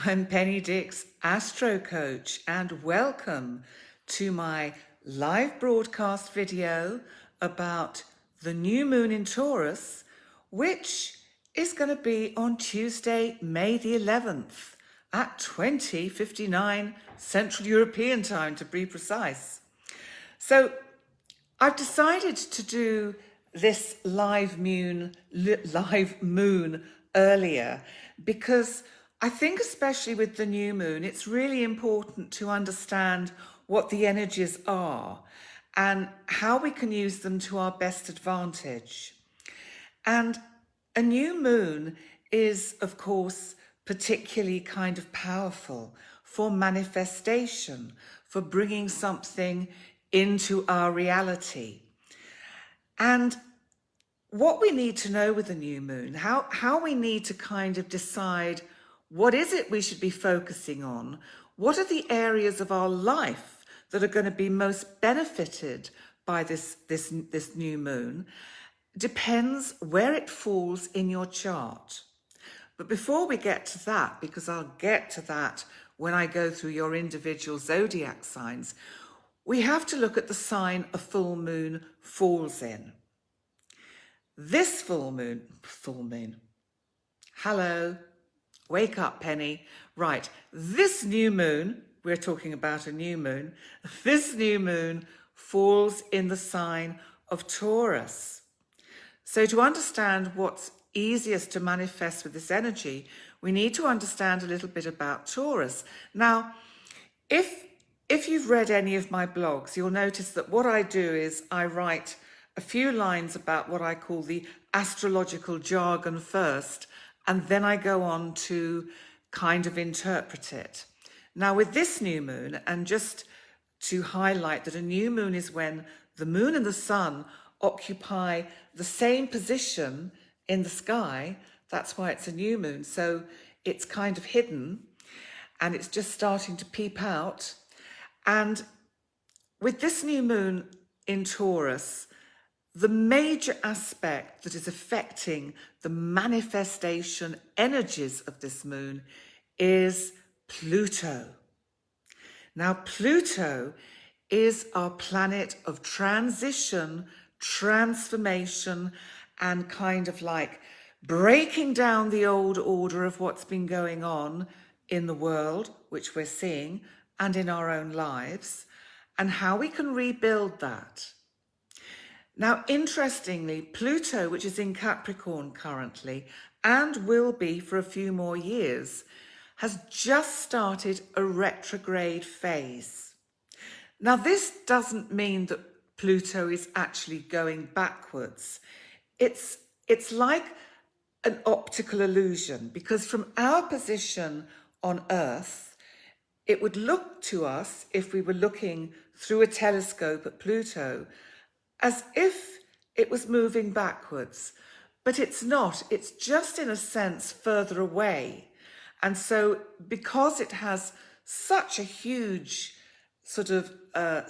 I'm Penny Dick's AstroCoach, and welcome to my live broadcast video about the new moon in Taurus, which is going to be on Tuesday, May the 11th at 20:59 Central European time, to be precise. So I've decided to do this live moon earlier because I think, especially with the new moon, it's really important to understand what the energies are and how we can use them to our best advantage. And a new moon is, of course, particularly kind of powerful for manifestation, for bringing something into our reality. And what we need to know with the new moon, how we need to kind of decide what is it we should be focusing on, what are the areas of our life that are going to be most benefited by this new moon, depends where it falls in your chart. But before we get to that, because I'll get to that when I go through your individual zodiac signs, we have to look at the sign a full moon falls in. This full moon, hello, wake up, Penny. Right, this new moon, we're talking about a new moon, this new moon falls in the sign of Taurus. So to understand what's easiest to manifest with this energy, we need to understand a little bit about Taurus. Now, if you've read any of my blogs, you'll notice that what I do is I write a few lines about what I call the astrological jargon first, and then I go on to kind of interpret it. Now, with this new moon, and just to highlight that a new moon is when the moon and the sun occupy the same position in the sky. That's why it's a new moon. So it's kind of hidden and it's just starting to peep out. And with this new moon in Taurus, the major aspect that is affecting the manifestation energies of this moon is Pluto. Now, Pluto is our planet of transition, transformation, and kind of like breaking down the old order of what's been going on in the world, which we're seeing, and in our own lives, and how we can rebuild that. Now, interestingly, Pluto, which is in Capricorn currently, and will be for a few more years, has just started a retrograde phase. Now, this doesn't mean that Pluto is actually going backwards. It's like an optical illusion, because from our position on Earth, it would look to us, if we were looking through a telescope at Pluto, as if it was moving backwards. But it's not. It's just, in a sense, further away. And so because it has such a huge sort of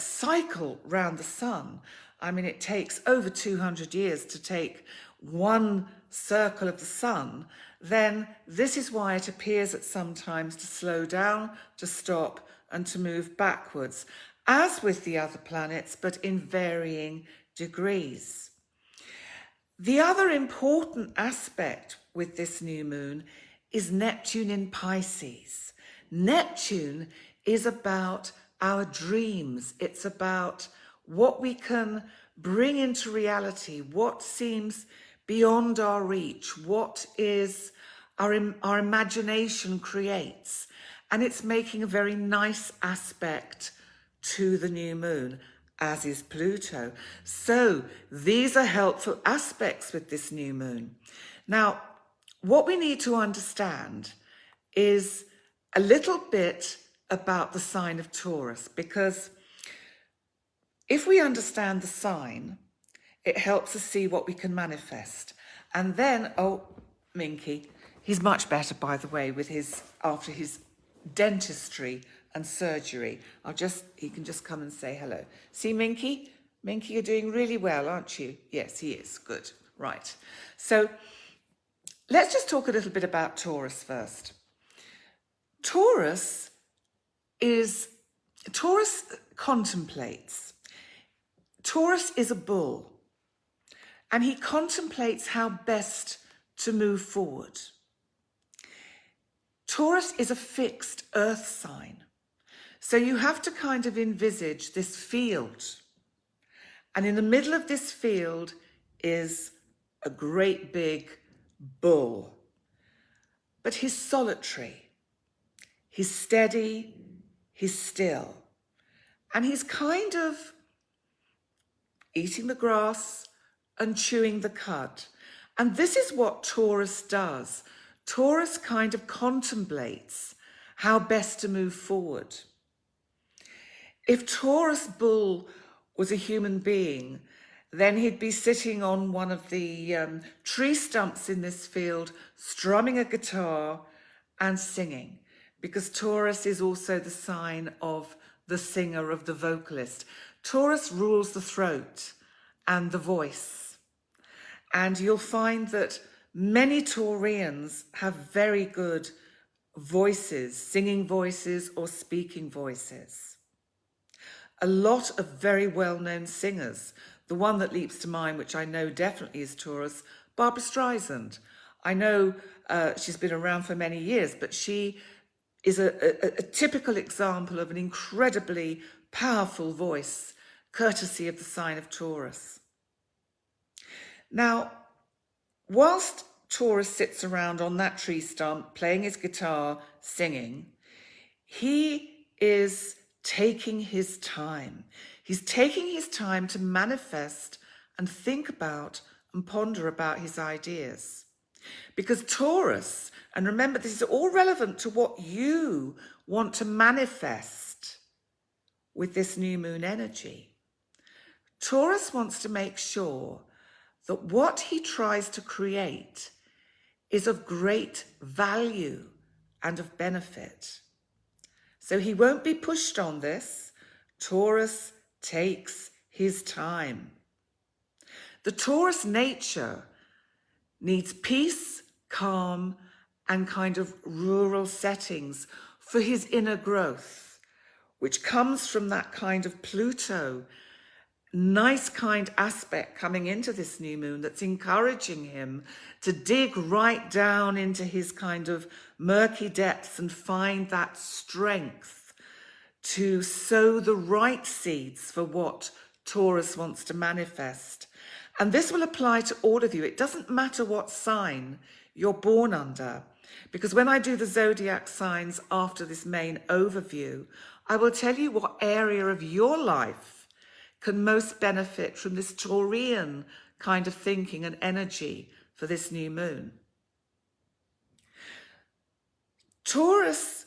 cycle round the sun, I mean, it takes over 200 years to take one circle of the sun, then this is why it appears at some times to slow down, to stop, and to move backwards, as with the other planets, but in varying degrees. The other important aspect with this new moon is Neptune in Pisces. Neptune is about our dreams. It's about what we can bring into reality, what seems beyond our reach, what is our imagination creates. And it's making a very nice aspect to the new moon, as is Pluto. So these are helpful aspects with this new moon. Now, what we need to understand is a little bit about the sign of Taurus, because if we understand the sign, it helps us see what we can manifest. And then, oh, Minky, he's much better, by the way, with after his dentistry and surgery. He can just come and say hello. See, Minky? Minky, you're doing really well, aren't you? Yes, he is. Good. Right. So let's just talk a little bit about Taurus first. Taurus contemplates. Taurus is a bull, and he contemplates how best to move forward. Taurus is a fixed earth sign. So you have to kind of envisage this field. And in the middle of this field is a great big bull. But he's solitary. He's steady. He's still. And he's kind of eating the grass and chewing the cud. And this is what Taurus does. Taurus kind of contemplates how best to move forward. If Taurus bull was a human being, then he'd be sitting on one of the tree stumps in this field, strumming a guitar and singing, because Taurus is also the sign of the singer, of the vocalist. Taurus rules the throat and the voice. And you'll find that many Taurians have very good voices, singing voices or speaking voices. A lot of very well-known singers. The one that leaps to mind, which I know definitely is Taurus, Barbra Streisand. I know she's been around for many years, but she is a typical example of an incredibly powerful voice, courtesy of the sign of Taurus. Now, whilst Taurus sits around on that tree stump, playing his guitar, singing, he is taking his time. He's taking his time to manifest and think about and ponder about his ideas. Because Taurus, and remember, this is all relevant to what you want to manifest with this new moon energy. Taurus wants to make sure that what he tries to create is of great value and of benefit. So he won't be pushed on this. Taurus takes his time. The Taurus nature needs peace, calm, and kind of rural settings for his inner growth, which comes from that kind of Pluto, nice kind aspect coming into this new moon that's encouraging him to dig right down into his kind of murky depths and find that strength to sow the right seeds for what Taurus wants to manifest. And this will apply to all of you. It doesn't matter what sign you're born under, because when I do the zodiac signs after this main overview, I will tell you what area of your life can most benefit from this Taurian kind of thinking and energy for this new moon. Taurus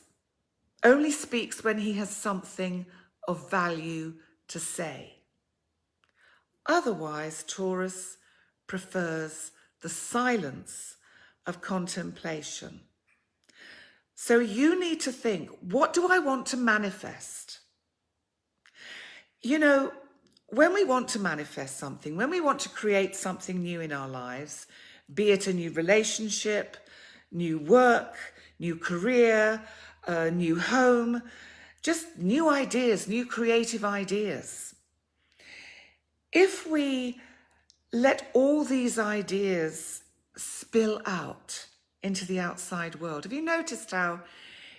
only speaks when he has something of value to say. Otherwise, Taurus prefers the silence of contemplation. So you need to think, what do I want to manifest? You know, when we want to manifest something, when we want to create something new in our lives, be it a new relationship, new work, new career, new home, just new ideas, new creative ideas. If we let all these ideas spill out into the outside world, have you noticed how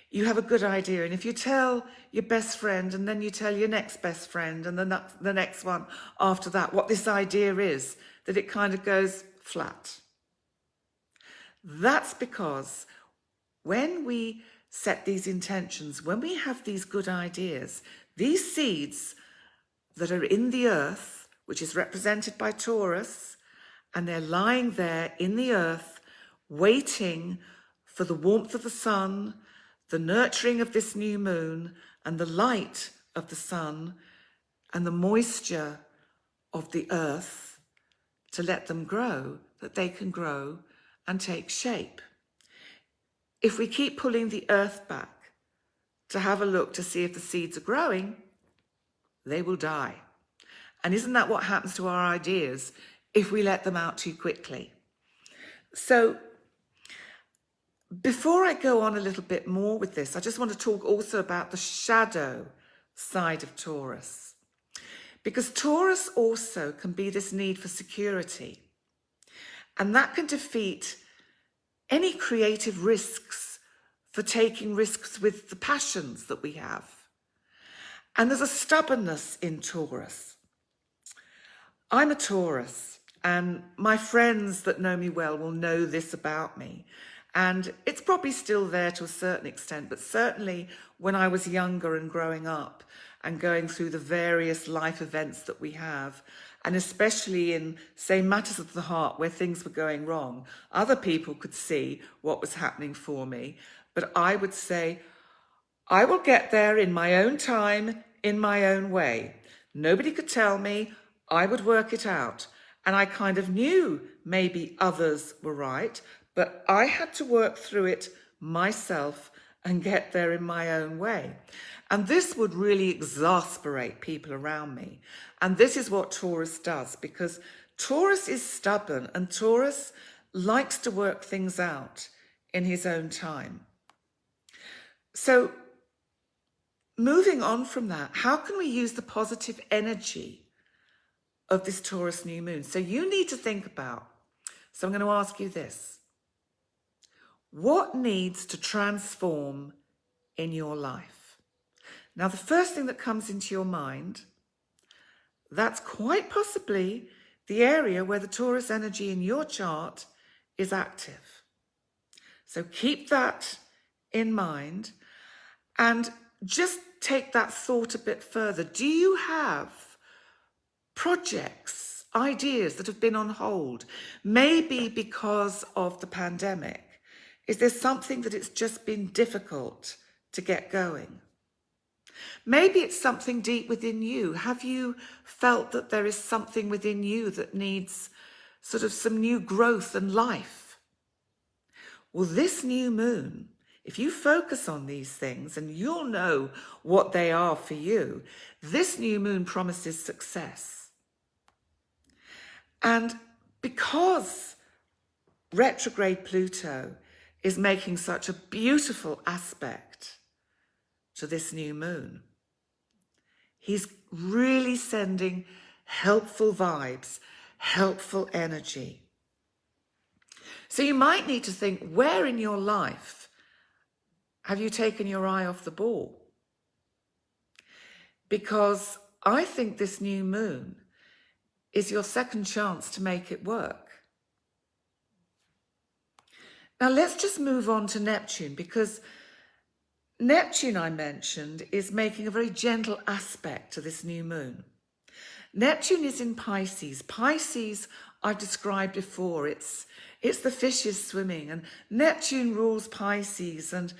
you have a good idea, and if you tell your best friend, and then you tell your next best friend, and the next one after that, what this idea is, that it kind of goes flat? That's because when we set these intentions, when we have these good ideas, these seeds that are in the earth, which is represented by Taurus, and they're lying there in the earth, waiting for the warmth of the sun, the nurturing of this new moon, and the light of the sun, and the moisture of the earth to let them grow, that they can grow and take shape. If we keep pulling the earth back to have a look to see if the seeds are growing, they will die. And isn't that what happens to our ideas if we let them out too quickly? So before I go on a little bit more with this, I just want to talk also about the shadow side of Taurus. Because Taurus also can be this need for security. And that can defeat any creative risks for taking risks with the passions that we have. And there's a stubbornness in Taurus. I'm a Taurus, and my friends that know me well will know this about me. And it's probably still there to a certain extent, but certainly when I was younger and growing up and going through the various life events that we have, and especially in, say, matters of the heart where things were going wrong, other people could see what was happening for me. But I would say, I will get there in my own time, in my own way. Nobody could tell me. I would work it out. And I kind of knew maybe others were right, but I had to work through it myself and get there in my own way. And this would really exasperate people around me. And this is what Taurus does, because Taurus is stubborn and Taurus likes to work things out in his own time. So moving on from that, how can we use the positive energy of this Taurus new moon? So you need to think about, so I'm going to ask you this. What needs to transform in your life? Now, the first thing that comes into your mind, that's quite possibly the area where the Taurus energy in your chart is active. So keep that in mind and just take that thought a bit further. Do you have projects, ideas that have been on hold? Maybe because of the pandemic. Is there something that it's just been difficult to get going? Maybe it's something deep within you. Have you felt that there is something within you that needs sort of some new growth and life? Well, this new moon, if you focus on these things, and you'll know what they are for you, this new moon promises success. And because retrograde Pluto is making such a beautiful aspect to this new moon, he's really sending helpful vibes, helpful energy. So you might need to think, where in your life have you taken your eye off the ball? Because I think this new moon is your second chance to make it work. Now let's just move on to Neptune, because Neptune, I mentioned, is making a very gentle aspect to this new moon. Neptune is in Pisces. Pisces, I've described before, it's the fishes swimming, and Neptune rules Pisces, and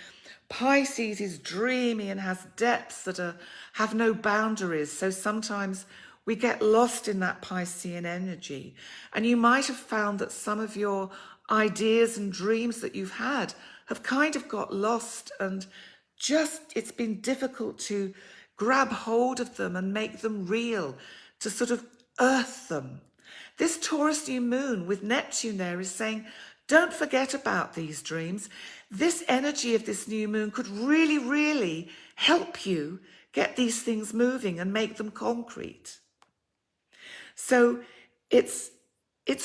Pisces is dreamy and has depths that have no boundaries. So sometimes we get lost in that Piscean energy. And you might have found that some of your ideas and dreams that you've had have kind of got lost, and just it's been difficult to grab hold of them and make them real, to sort of earth them. This Taurus new moon with Neptune there is saying, don't forget about these dreams. This energy of this new moon could really, really help you get these things moving and make them concrete. So it's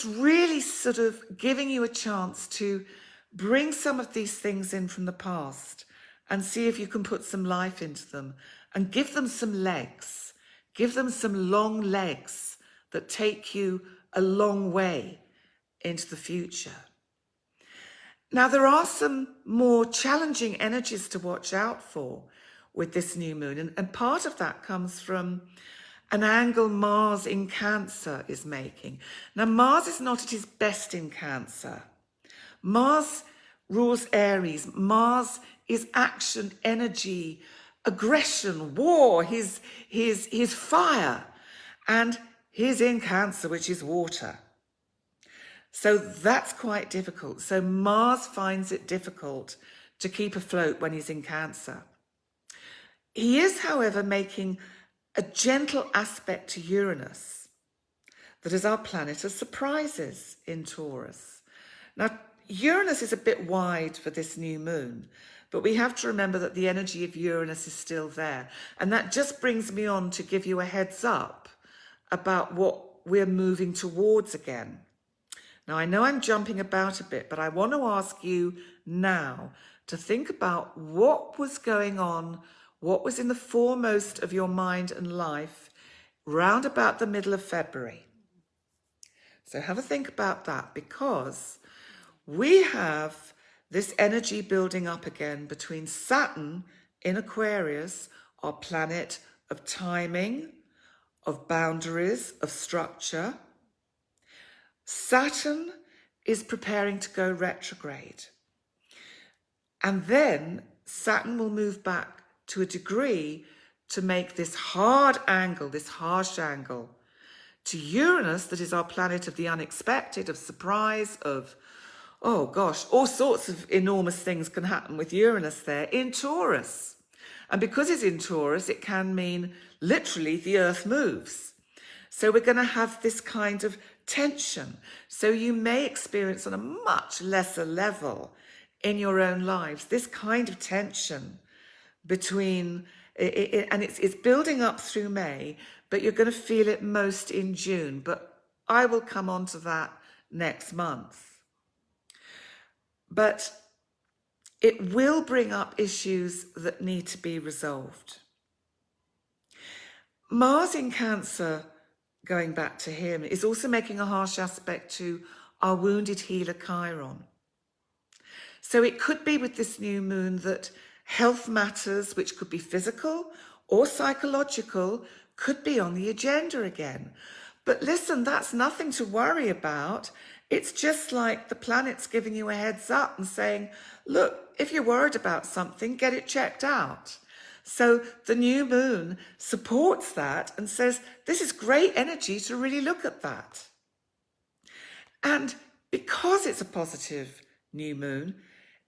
really sort of giving you a chance to bring some of these things in from the past and see if you can put some life into them and give them some legs. Give them some long legs that take you a long way into the future. Now, there are some more challenging energies to watch out for with this new moon, and part of that comes from an angle Mars in Cancer is making. Now, Mars is not at his best in Cancer. Mars rules Aries. Mars is action, energy, aggression, war, his fire, and he's in Cancer, which is water. So that's quite difficult. So Mars finds it difficult to keep afloat when he's in Cancer. He is, however, making a gentle aspect to Uranus, that is our planet of surprises in Taurus. Now, Uranus is a bit wide for this new moon, but we have to remember that the energy of Uranus is still there. And that just brings me on to give you a heads up about what we're moving towards again. Now, I know I'm jumping about a bit, but I want to ask you now to think about what was going on, what was in the foremost of your mind and life round about the middle of February. So have a think about that, because we have this energy building up again between Saturn in Aquarius, our planet of timing, of boundaries, of structure. Saturn is preparing to go retrograde. And then Saturn will move back to a degree to make this hard angle, this harsh angle, to Uranus, that is our planet of the unexpected, of surprise, of, oh gosh, all sorts of enormous things can happen with Uranus there in Taurus. And because it's in Taurus, it can mean literally the earth moves. So we're going to have this kind of tension. So you may experience on a much lesser level in your own lives this kind of tension between, and it's building up through May, but you're going to feel it most in June. But I will come on to that next month. But it will bring up issues that need to be resolved. Mars in Cancer, going back to him, is also making a harsh aspect to our wounded healer Chiron. So it could be with this new moon that health matters, which could be physical or psychological, could be on the agenda again. But listen, that's nothing to worry about. It's just like the planet's giving you a heads up and saying, look, if you're worried about something, get it checked out. So the new moon supports that and says, this is great energy to really look at that. And because it's a positive new moon,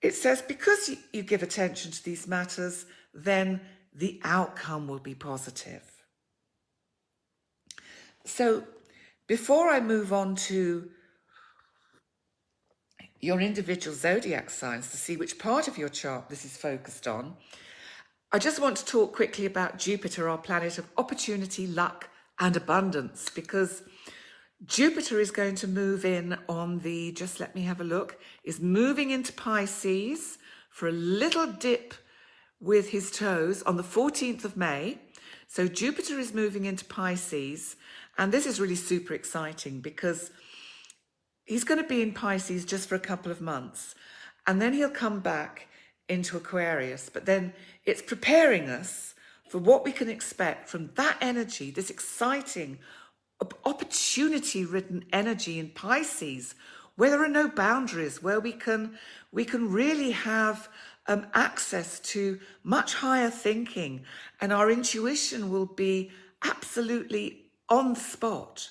it says because you give attention to these matters, then the outcome will be positive. So before I move on to your individual zodiac signs to see which part of your chart this is focused on, I just want to talk quickly about Jupiter, our planet of opportunity, luck, and abundance, because Jupiter is going to move in on the, just let me have a look, is moving into Pisces for a little dip with his toes on the 14th of May. So Jupiter is moving into Pisces, and this is really super exciting because he's going to be in Pisces just for a couple of months, and then he'll come back into Aquarius. But then it's preparing us for what we can expect from that energy, this exciting, opportunity-ridden energy in Pisces, where there are no boundaries, where we can really have access to much higher thinking, and our intuition will be absolutely on the spot.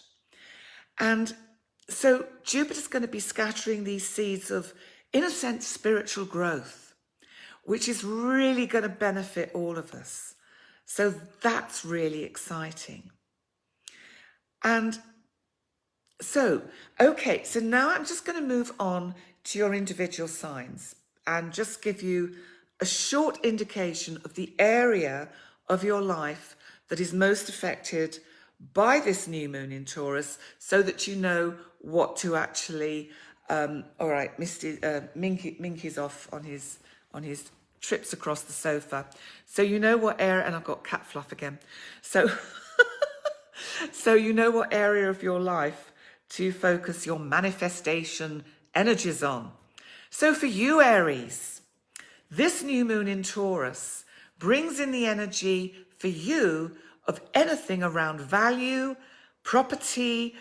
And so Jupiter's going to be scattering these seeds of, in a sense, spiritual growth, which is really going to benefit all of us. So that's really exciting. And so, okay, so now I'm just going to move on to your individual signs and just give you a short indication of the area of your life that is most affected by this new moon in Taurus, so that you know what to actually, all right, Minky's off on his trips across the sofa. So you know what area, and I've got cat fluff again. So, so you know what area of your life to focus your manifestation energies on. So for you, Aries, this new moon in Taurus brings in the energy for you of anything around value, property,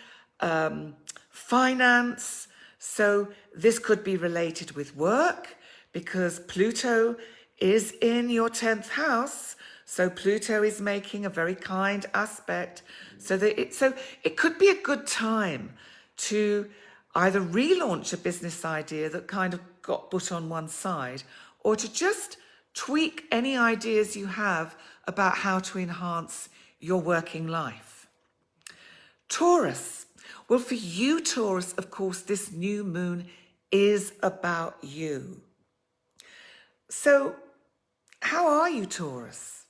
finance. So this could be related with work, because Pluto is in your 10th house. So Pluto is making a very kind aspect. So it could be a good time to either relaunch a business idea that kind of got put on one side, or to just tweak any ideas you have about how to enhance your working life. Taurus. Well, for you, Taurus, of course, this new moon is about you. So how are you, Taurus?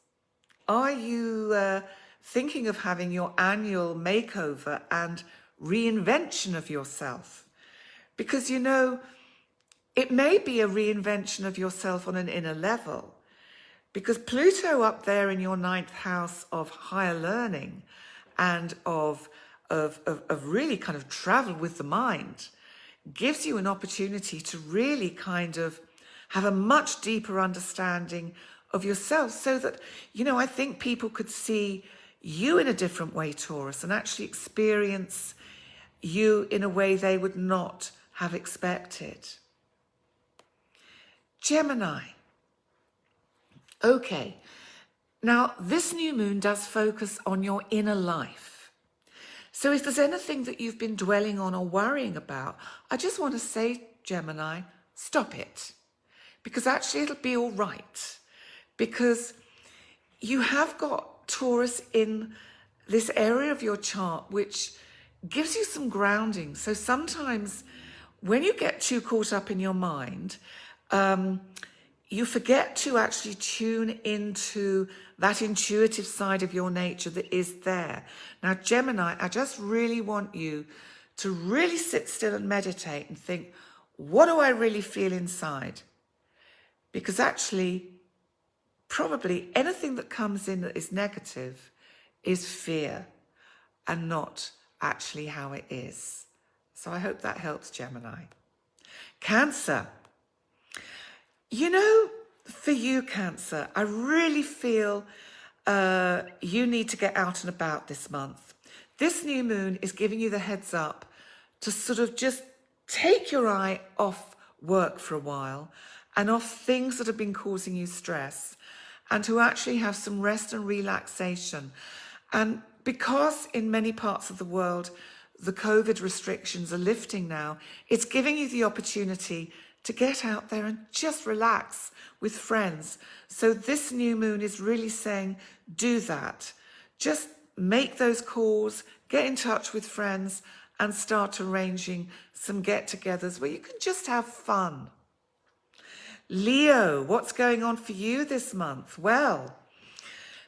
Are you thinking of having your annual makeover and reinvention of yourself? Because, you know, it may be a reinvention of yourself on an inner level, because Pluto up there in your ninth house of higher learning and of really kind of travel with the mind gives you an opportunity to really kind of have a much deeper understanding of yourself, so that, you know, I think people could see you in a different way, Taurus, and actually experience you in a way they would not have expected. Gemini. Okay, now this new moon does focus on your inner life. So if there's anything that you've been dwelling on or worrying about, I just want to say, Gemini, stop it. Because actually it'll be all right. Because you have got Taurus in this area of your chart which gives you some grounding. So sometimes when you get too caught up in your mind, you forget to actually tune into that intuitive side of your nature that is there. Now, Gemini, I just really want you to really sit still and meditate and think, what do I really feel inside? Because actually, probably anything that comes in that is negative is fear and not actually how it is. So I hope that helps, Gemini. Cancer. You know, for you, Cancer, I really feel you need to get out and about this month. This new moon is giving you the heads up to sort of just take your eye off work for a while and off things that have been causing you stress, and to actually have some rest and relaxation. And because in many parts of the world, the COVID restrictions are lifting now, it's giving you the opportunity to get out there and just relax with friends. So this new moon is really saying, do that. Just make those calls, get in touch with friends, and start arranging some get-togethers where you can just have fun. Leo, what's going on for you this month? Well,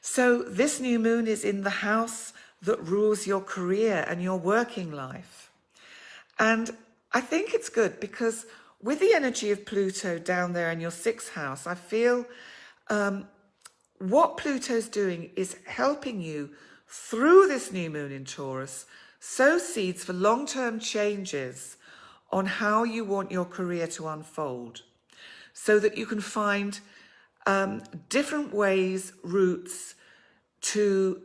so this new moon is in the house that rules your career and your working life. And I think it's good because with the energy of Pluto down there in your sixth house, I feel what Pluto's doing is helping you through this new moon in Taurus sow seeds for long-term changes on how you want your career to unfold, so that you can find different ways, routes to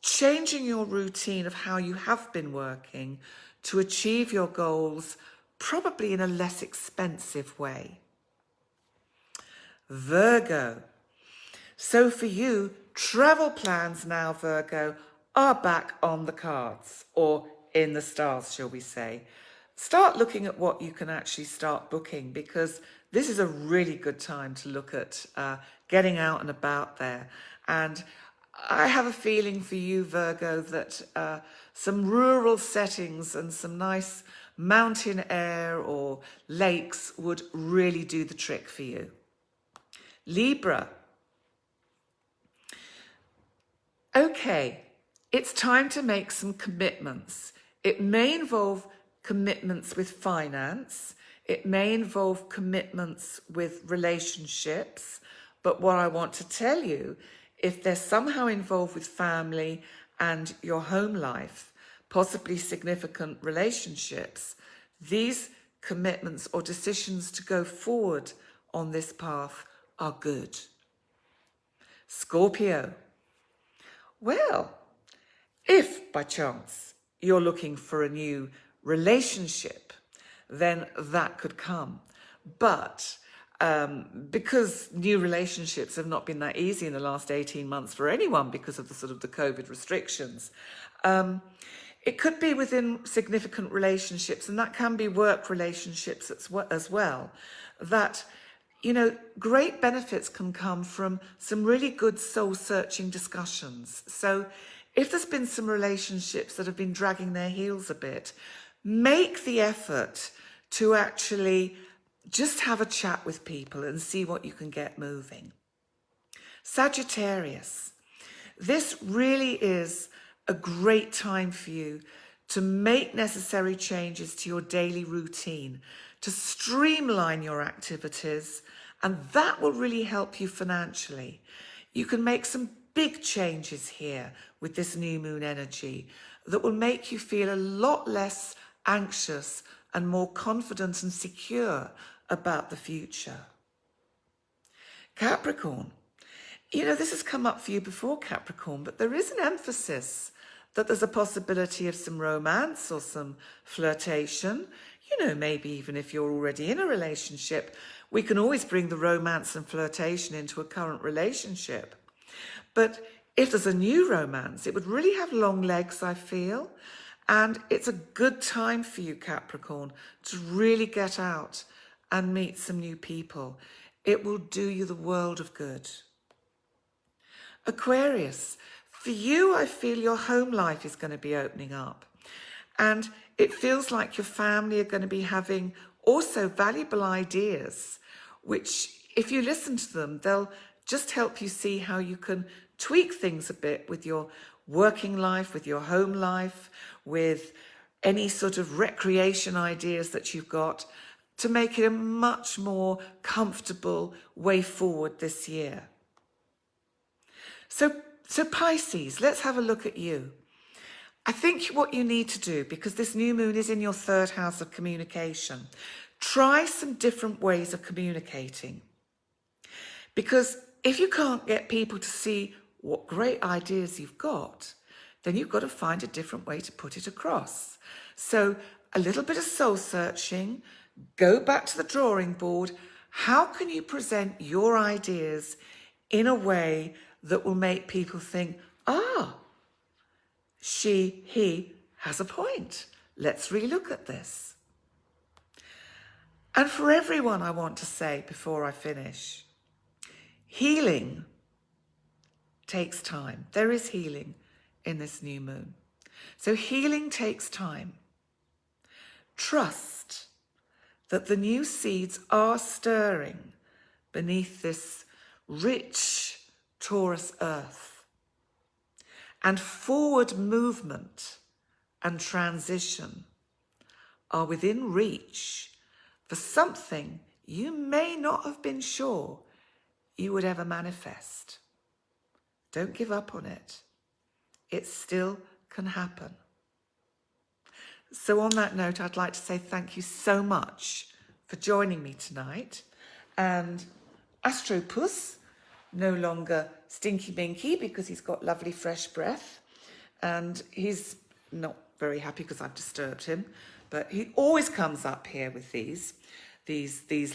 changing your routine of how you have been working to achieve your goals, probably in a less expensive way. Virgo. So for you, travel plans now, Virgo, are back on the cards, or in the stars, shall we say. Start looking at what you can actually start booking, because this is a really good time to look at getting out and about there. And I have a feeling for you, Virgo, that some rural settings and some nice mountain air or lakes would really do the trick for you. Libra. Okay, it's time to make some commitments. It may involve commitments with finance. It may involve commitments with relationships. But what I want to tell you, if they're somehow involved with family and your home life, possibly significant relationships, these commitments or decisions to go forward on this path are good. Scorpio. Well, if by chance you're looking for a new relationship, then that could come. But because new relationships have not been that easy in the last 18 months for anyone because of the sort of the COVID restrictions, it could be within significant relationships, and that can be work relationships as well, that, you know, great benefits can come from some really good soul-searching discussions. So if there's been some relationships that have been dragging their heels a bit, make the effort to actually just have a chat with people and see what you can get moving. Sagittarius, this really is a great time for you to make necessary changes to your daily routine, to streamline your activities, and that will really help you financially. You can make some big changes here with this new moon energy that will make you feel a lot less anxious and more confident and secure about the future. Capricorn, you know, this has come up for you before, Capricorn, but there is an emphasis that there's a possibility of some romance or some flirtation. You know, maybe even if you're already in a relationship, we can always bring the romance and flirtation into a current relationship. But if there's a new romance, it would really have long legs, I feel. And it's a good time for you, Capricorn, to really get out and meet some new people. It will do you the world of good. Aquarius, for you, I feel your home life is going to be opening up. And it feels like your family are going to be having also valuable ideas, which if you listen to them, they'll just help you see how you can tweak things a bit with your working life, with your home life, with any sort of recreation ideas that you've got to make it a much more comfortable way forward this year. So Pisces, let's have a look at you. I think what you need to do, because this new moon is in your third house of communication, try some different ways of communicating. Because if you can't get people to see what great ideas you've got, then you've got to find a different way to put it across. So a little bit of soul searching, go back to the drawing board. How can you present your ideas in a way that will make people think, he has a point. Let's relook at this. And for everyone, I want to say before I finish, healing takes time. There is healing in this new moon. So healing takes time. Trust that the new seeds are stirring beneath this rich Taurus earth. And forward movement and transition are within reach for something you may not have been sure you would ever manifest. Don't give up on it. It still can happen. So on that note, I'd like to say thank you so much for joining me tonight. And Astropus, no longer stinky minky because he's got lovely fresh breath. And he's not very happy because I've disturbed him. But he always comes up here with these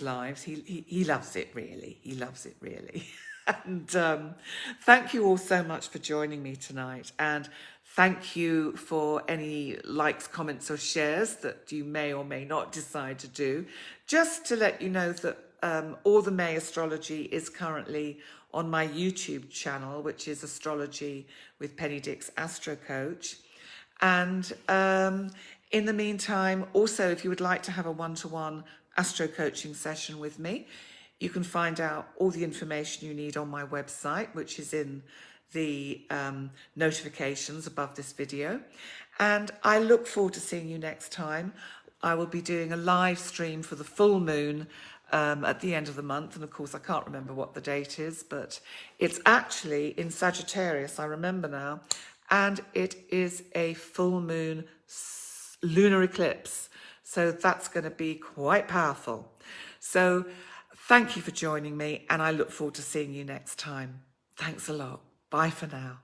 lives. He loves it, really. He loves it, really. And thank you all so much for joining me tonight. And thank you for any likes, comments or shares that you may or may not decide to do. Just to let you know that All the May Astrology is currently on my YouTube channel, which is Astrology with Penny Dick's AstroCoach. And in the meantime, also, if you would like to have a one-to-one Astro coaching session with me, you can find out all the information you need on my website, which is in the notifications above this video. And I look forward to seeing you next time. I will be doing a live stream for the full moon at the end of the month. And of course, I can't remember what the date is, but it's actually in Sagittarius, I remember now. And it is a full moon lunar eclipse. So that's going to be quite powerful. So thank you for joining me, and I look forward to seeing you next time. Thanks a lot. Bye for now.